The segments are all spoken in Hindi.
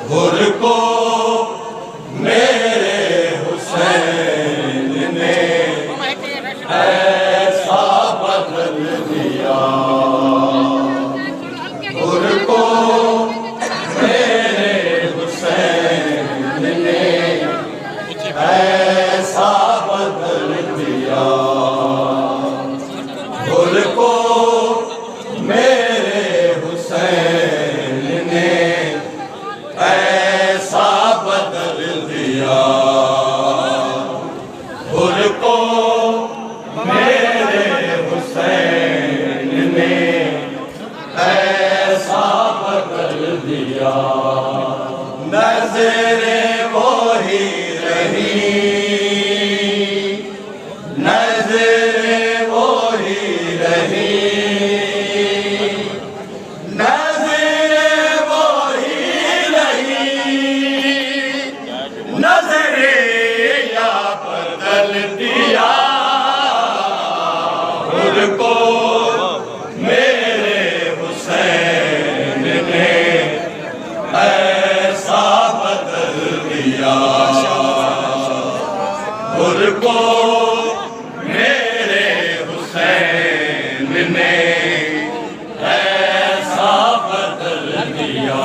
हुर को मेरे हुसैन ने ऐसा बदल दिया। हुर को मेरे हुसैन ने ऐसा बदल दिया। हुर को मेरे हुसैन ने ऐसा बदल दिया। हुर को मेरे हुसैन ने ऐसा बदल दिया। नज़रें वो ही रही, नज़रें वो ही रही, नज़रें वो ही रही, नज़रें या बदल दिया। हुर को मेरे हुसैन ने ऐसा बदल दिया। हुर को मेरे हुसैन ने ऐसा बदल दिया।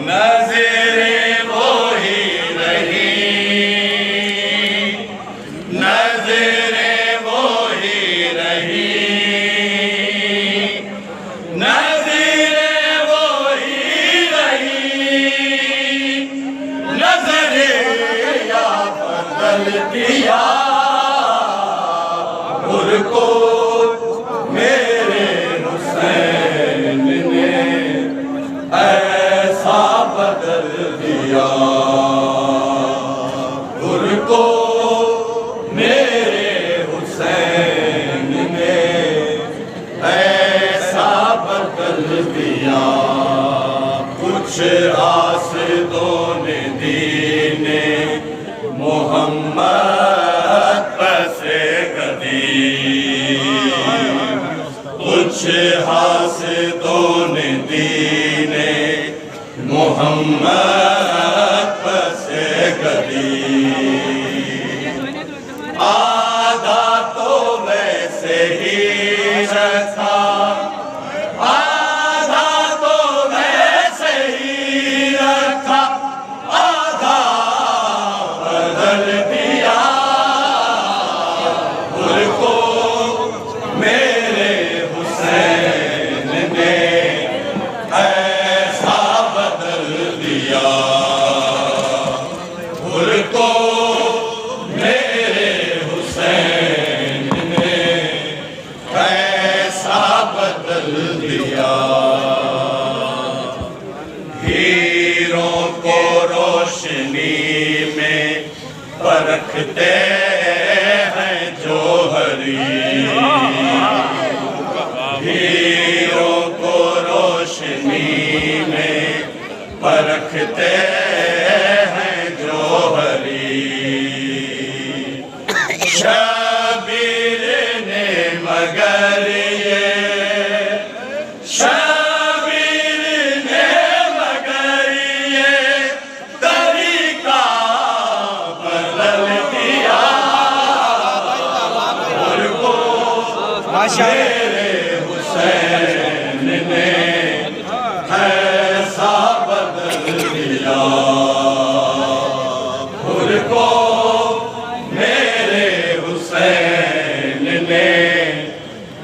नज़रें वो ही रही, नज़रें वो ही रही, नज़रें वो ही रही, नज़रें या बदल दिया। हुर को मेरे हुसैन ने ऐसा बदल दिया। हुर को मेरे हुसैन ने ऐसा बदल दिया। कुछ आसिदों ने दीने मोहम्मद पसे कदी, कुछ हासिदों ने दीने मोहम्मद पसे कदी। आधा तो वैसे ही रखा, आधा तो वैसे ही रखा, आधा बदल दिया। हुर को मेरे हुसैन ने ऐसा बदल दिया। हुर को मेरे हुसैन ने ऐसा बदल दिया। हीरों को रोशनी में परखते हैं जौहरी, हीरों को रोशनी में परखते हैं जौहरी। शबीर ने मगर ये, शबीर ने मगर ये तरीका बदल दिया। हुर को मेरे हुसैन ने ऐसा बदल दिया। हुर को मेरे हुसैन ने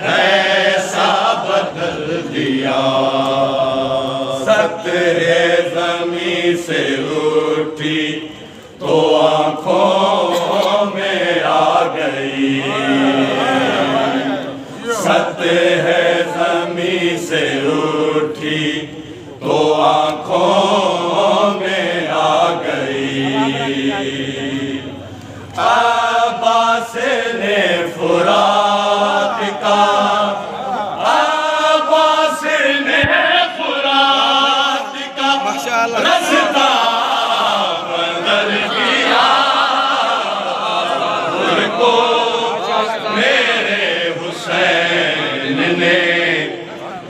ऐसा बदल दिया। सत्रे ज़मीं से उठी तो आँखों में आ गई, सत्ह ज़मीं से उठी तो आँखों में आ गई। अब्बास ने फुरात का, अब्बास ने फुरात का रास्ता बदल दिया। हुर को मेरे हुसैन ने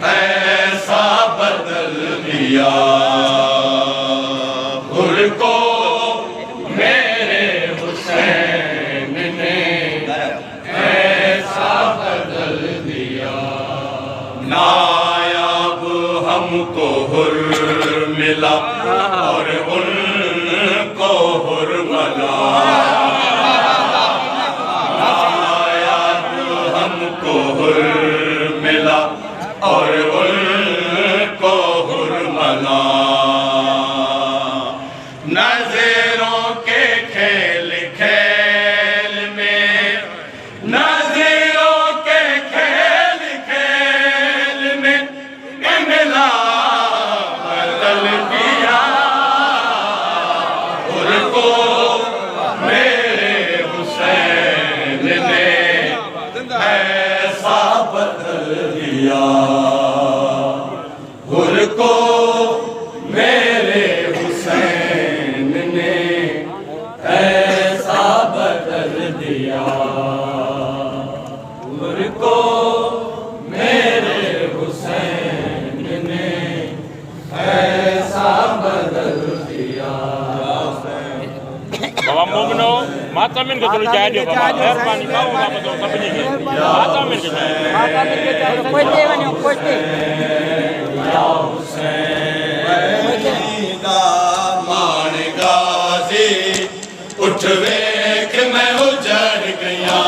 ऐसा बदल दिया। नजरों के खेल खेल में, नजरों के खेल खेल में मिला बदल दिया उनको मेरे हुसैन ने ऐसा बदल दिया उनको मेरे हुसैन ने ऐसा बदल दिया उनको मेरे हुसैन ने ऐसा बदल दिया। बाबा मोमिनो माता मिन के थोड़ी चाय दियो बाबा मेहरबानी करो बाबा तो सभिनी खे माता मिन के चाय कोई दे वञो कोई दे या हुसैन मान गाजी उठ वेख मैं उजड़ गया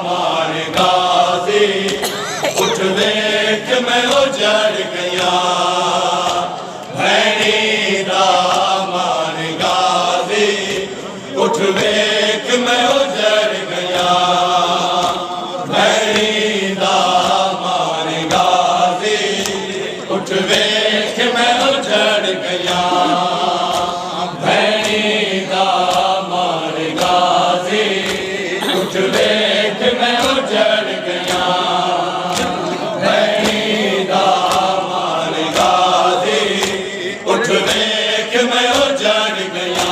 मान गाजी उठ वेख मैं उजड़ गया मान गाजी उठ वेख मैं उजड़ गया उठ वेख मैं उजड़ गया भैनी दा मान गाजी उठ वेख मैं उजड़ गया भैनी दा मान गाजी उठ वेख मैं उजड़ गया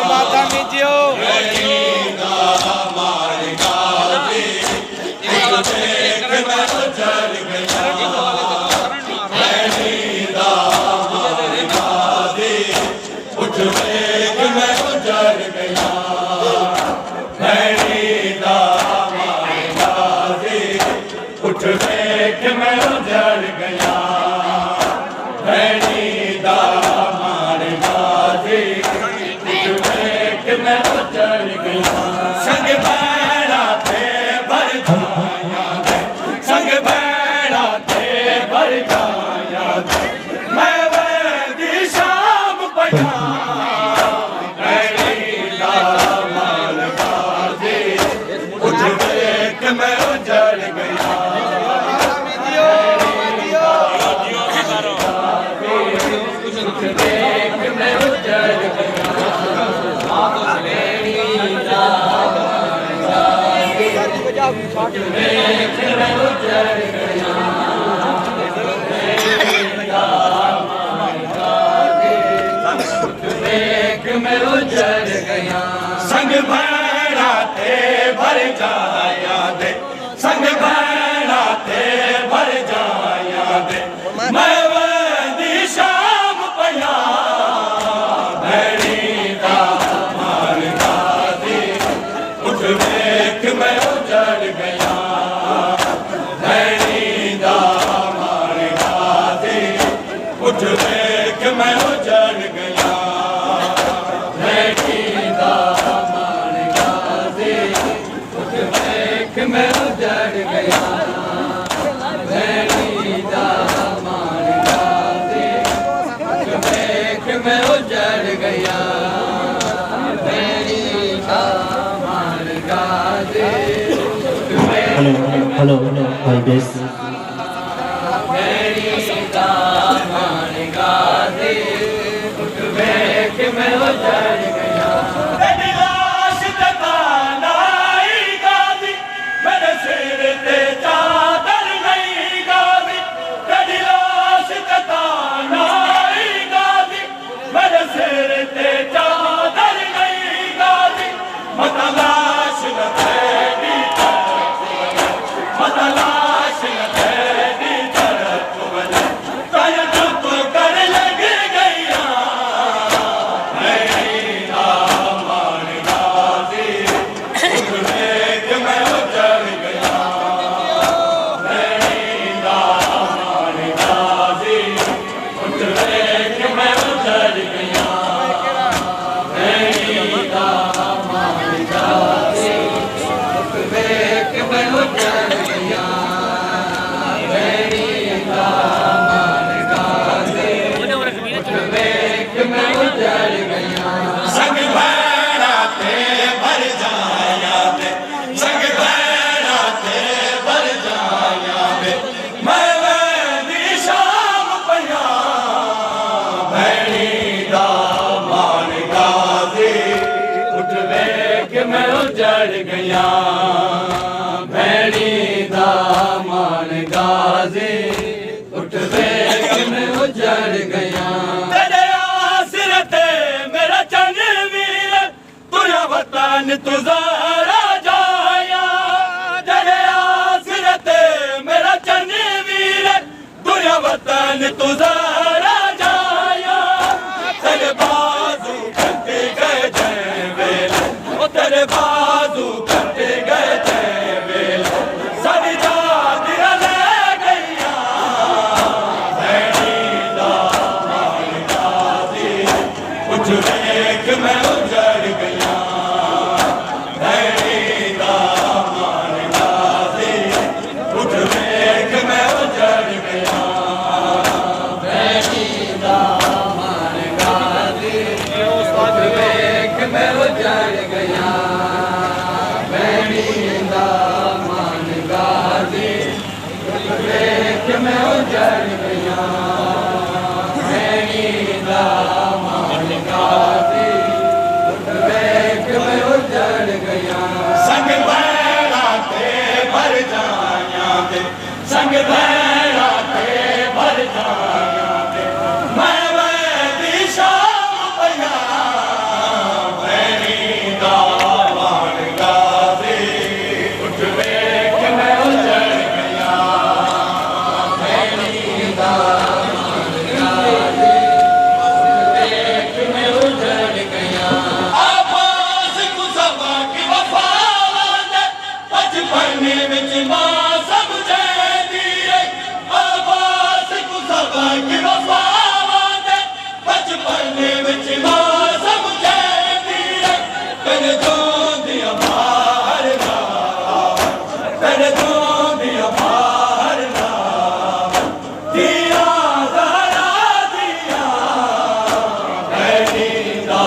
माता मिजियो भैनी दा मान गाजी उठ वेख मैं उजड़ गया उठ वेख मैं उजड़ गया भैनी दा मान गाजी उठ वेख मैं उजड़ गया भैनी दा मान गाजी उठ वेख मैं उजड़ गया संग भैरा थे भर जाया दे संग भैरा थे भर जाया दे मैं वैदी शाम पया उठ वेख मैं उजड़ गया उठ वेख मैं उजड़ गया उठ वेख मैं उजड़ गया उठ वेख मैं उजड़ गया संग भैरा थे भर जाया दे संग भैरा थे भर जाया दे मैं वैदी शाम पया भैनी दा मान गाजी उठ वेख मैं उजड़ गया भैनी दा मान गाजी उठ वेख मैं उजड़ गया भैनी दा मान गाजी उठ वेख मैं उजड़ गया भैनी दा मान गाजी उठ वेख मैं उजड़ गया भैनी दा मान गाजी हेलो भाई बेस भैनी दा मान गाजी उठ वेख मैं उजड़ गया तेरी लाश तकानाई गाजी मेरे सिर ते चादर नहीं गाजी तेरी लाश तकानाई गाजी मेरे सिर ते चादर नहीं गाजी मतलाश न तेरी तरफ मतलाश न तेरी तरफ ताया चुप कर लग गया भैनी गया भैणी दा मान गाजी उठ वेख मैं उजड़ गया तेरे आसरते मेरा चंग वीर तुझा वतन तुझारा जाया तेरे आसरते मेरा चंग वीर तुझा वतन तुझारा जाया तेरे बाजू कटे गए जय वेला ओ तेरे बाजू कटे गए जय वेला सारी जात ले गईया भैणी दा मान गाजी कुछ देख मैं उजड़ गया भैणी दा मान गाजी कुछ देख मैं उजड़ गया भैणी दा मान गाजी कुछ देख मैं उजड़ गया भैणी दा मान गाजी कुछ देख मैं उजड़ गया भैणी दा मान गाजी कुछ देख मैं उजड़ गया संग भैरा ते भर जाया ते संग भैरा ते भर जाया ते मैं वैदी शाम पया भैणी दा मान गाजी उठ वेख मैं उजड़ गया भैणी दा मान गाजी उठ वेख मैं उजड़ गया आवाज़ को सबा की वफा वादे बचपन विच मां समझैंदी रही आवाज़ को सबा की वफा वादे बचपन विच मां समझैंदी रही कन जोंदियां बाहर ना कन जोंदियां बाहर ना दिया ज़रा दिया भैणी दा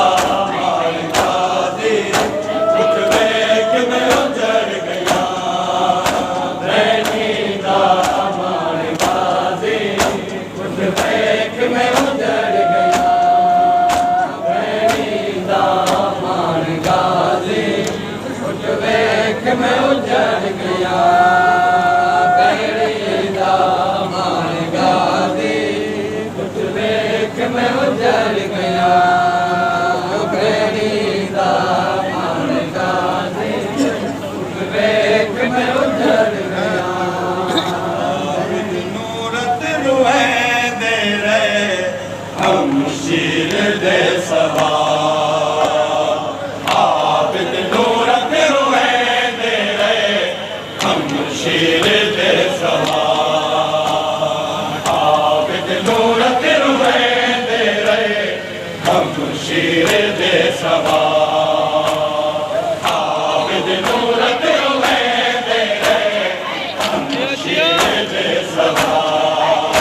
मान गाजी उठ वेख मैं उजड़ गया भैणी दा मान गाजी उठ वेख मैं उजड़ गया भैणी दा मान गाजी उठ वेख मैं उजड़ गया भैणी दा मान गाजी उठ वेख मैं उजड़ गया भैणी दा मान गाजी उठ वेख मैं उजड़ गया नूरत रुएंदे रहे हम शीर दे सवार आबिद नूरत रुएंदे रहे हम शीर दे सवार आबिद नूरत रुएंदे रहे हम शीर दे सवार आबिद नूरत रुएंदे रहे हम शीर दे सवार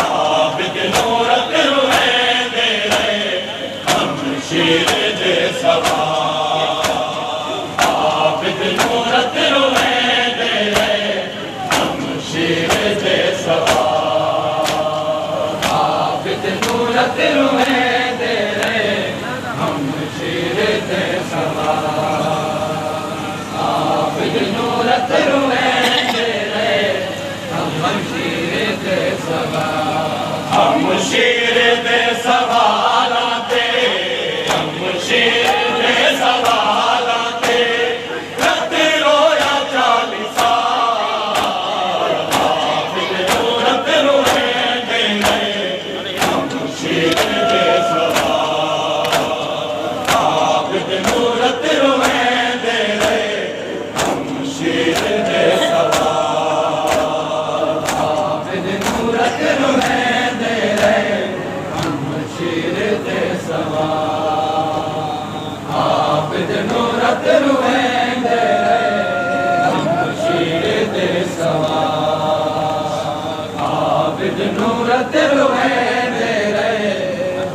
आबिद नूरत रुएंदे रहे हम शीर दे सवार आबिद नूरत रुएंदे रहे हम शीर दे सवार आबिद नूरत रुएंदे रहे हम शीर दे सवार आबिद नूरत रुएंदे रहे हम शीर दे सवार हम शीर दे सवालाते हम शीर दे सवालाते रत रोया 40 साल आबिद नूरत रुएंदे रहे हम शीर दे सवार आबिद नूरत रुएंदे रहे हम शीर दे सवार आबिद नूरत रुएंदे रहे हम शीर दे सवार आबिद नूरत रुएंदे रहे हम शीर दे सवार आबिद नूरत रुएंदे रहे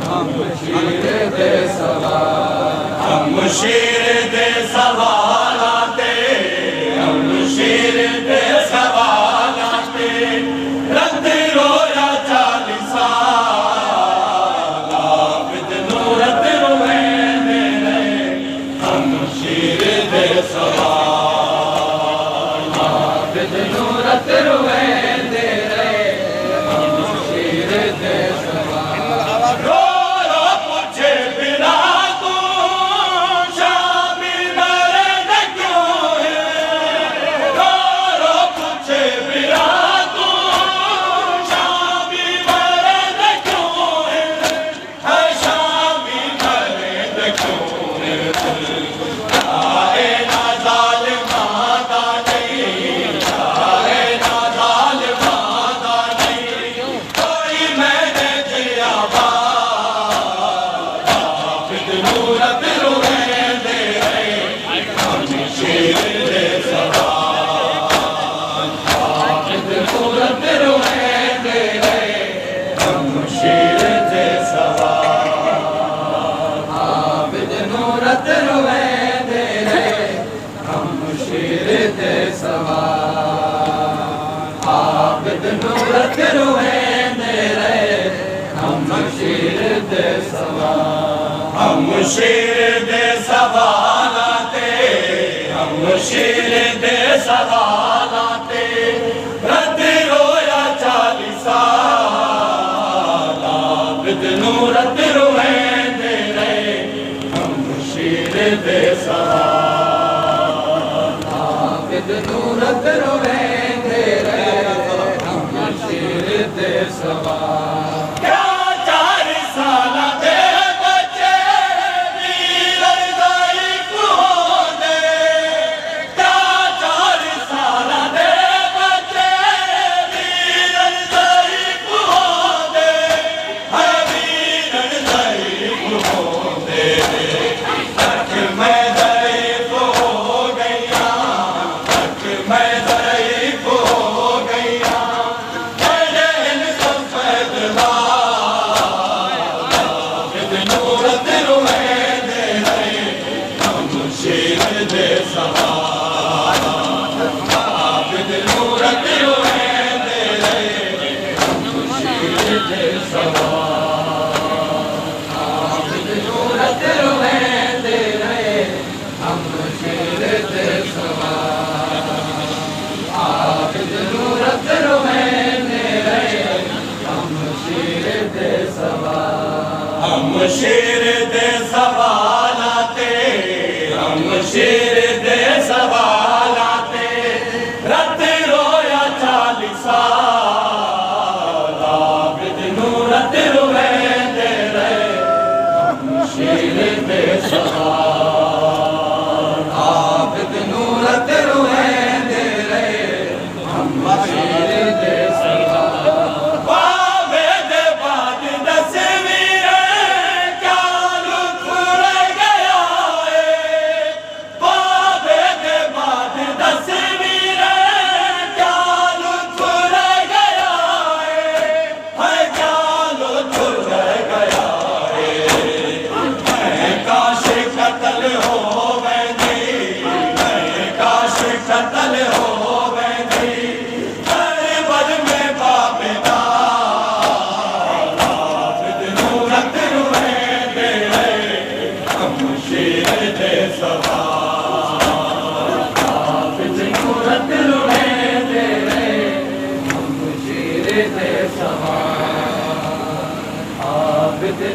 हम शीर दे सवार हम शीर दे सवालाते हम शीर दे सवालाते रत रोया 40 साल आबिद नूरत रुएंदे रहे हम शीर दे दे सवाल हम शेर दे सवालाते हम शेर दे सवालाते रद रोया 40 साल आबिद नूरत रोएंदे रहे हम शेर दे सवाल आबिद नूरत रोएंदे रहे हम शेर दे सवाल हम शेर दे सवालाते हम शेर दे सवालाते रत रोया 40 साल आबिद नूरत रोएंदे रहे हम शेर दे सवाल आबिद नूरत रोएंदे रहे हम शेर दे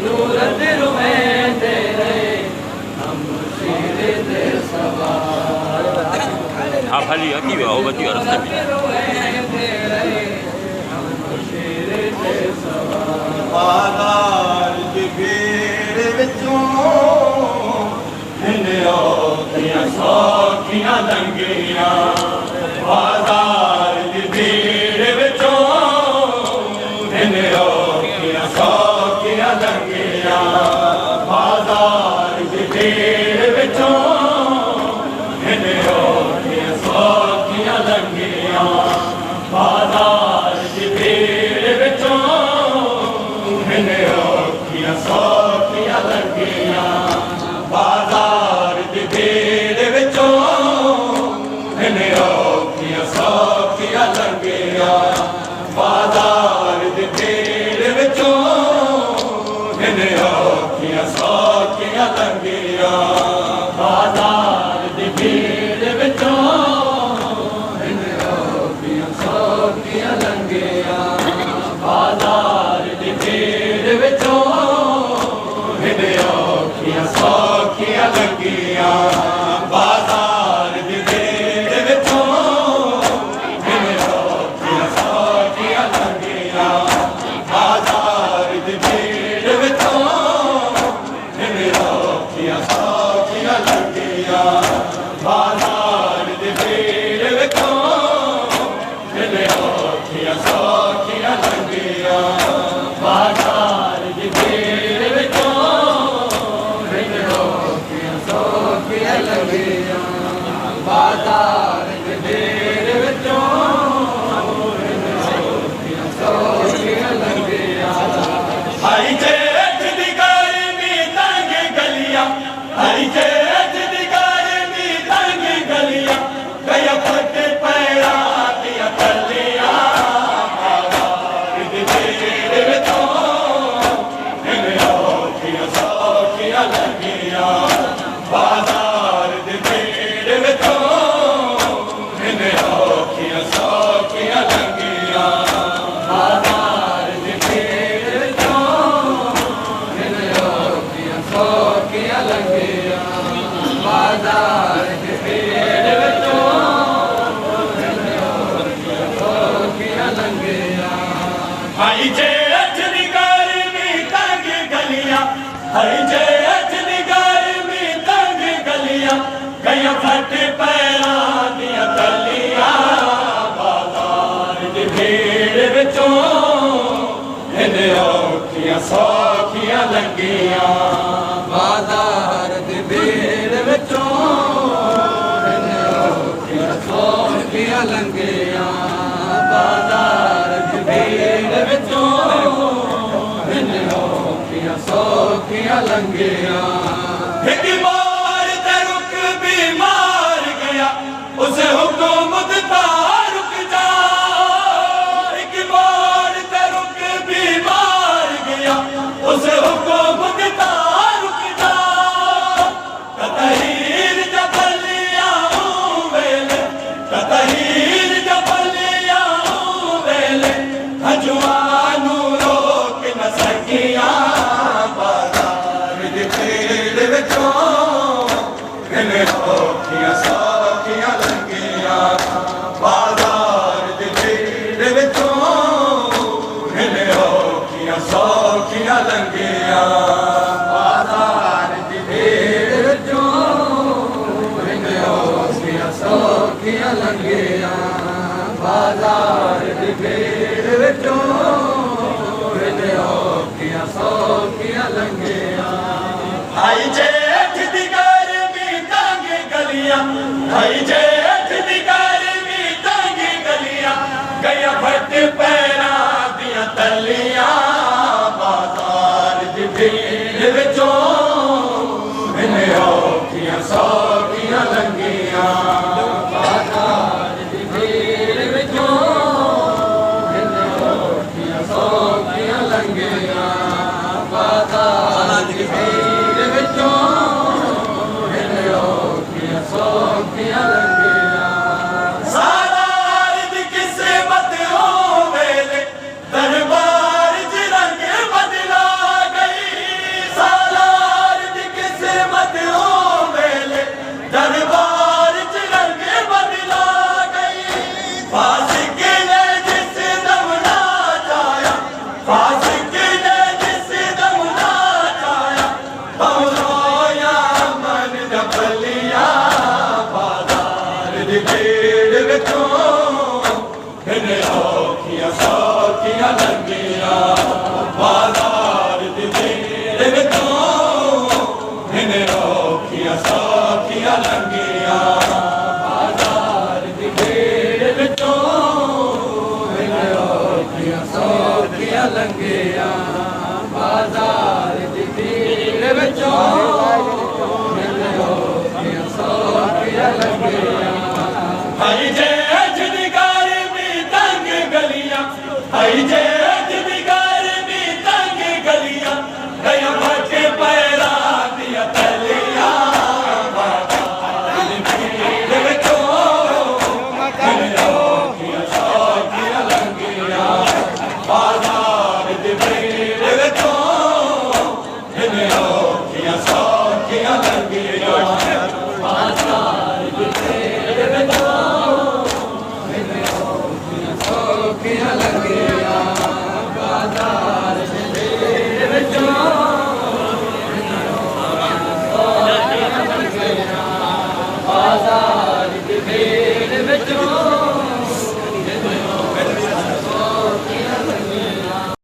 नूरत रोएंदे रहे हम शेर दे सवाल हाँ खाली अति हो बची रस्ते में रोएंदे रहे हम शेर दे सवाल बाजार दी भीड़ विचों हिन औखियां सौखियां लंघियां बाजार दी भीड़ विचों हिन औखियां सौखियां लंघियां बाजार दी भीड़ विचों हिन औखियां सौखियां लंघियां बाजार दी भीड़ विचों हिन औखियां सौखियां लंघियां बाजार दी भीड़ विचों हिन औखियां सौखियां लंघियां बाजार दी भीड़ विचों हिन औखियां सौखियां लंघियां हई जेठ दी गर्मी तंग गलियां गया फट पैरां दियां तलियां बाजार दी भीड़ विचों इन्ने औखियां सौखियां लंघियां बाजार दी भीड़ विचों इन्ने औखियां सौखियां लंघियां बाजार दी भीड़ विचों इन्ने औखियां सौखियां लंघियां एक बार ते रुक बीमार गया उसे हुक्म दिता रुक जा एक बार ते रुक बीमार गया उसे हुक्म दिता रुक जा कतहीर जबलियां वेले कतहीर जबलियां वेले हजवानू रोक न सकियां बाजार दी भीड़ विचों इन्ने औखियां सौखियां लंघियां बाजार दी भीड़ विचों इन्ने औखियां सौखियां लंघियां बाजार दी भीड़ विचों इन्ने औखियां सौखियां लंघियां बाजार दी भीड़ विचों इन्ने औखियां सौखियां लंघियां हई जेठ दी गर्मी तंग गलियां हई जेठ दी गर्मी तंग गलियां गया फट पैरां दियां तलियां बाजार दी भीड़ विचों इन्ने औखियां सौखियां लंघियां बाजार दी भीड़ विचों इन्ने औखियां सौखियां लंघियां बाजार दी भीड़ विचों इन्ने औखियां सौखियां लंघियां सालार दी किस्मत हो वेले दरबार च रंग बदला गई सालार दी किस्मत हो वेले दरबार च रंग बदला गई फासिक ने जिस दम ना चाया फासिक ने जिस दम ना चाया रोया मन जबलिया बाजार दी भीड़ विचों इन्ने औखियां सौखियां लंघियां बाजार दी भीड़ विचों इन्ने औखियां सौखियां लंघियां बाजार दी भीड़ विचों इन्ने औखियां सौखियां लंघियां बाजार दी भीड़ विचों इन्ने औखियां सौखियां लंघियां हई जेठ दी गर्मी तंग गलियां हई जेठ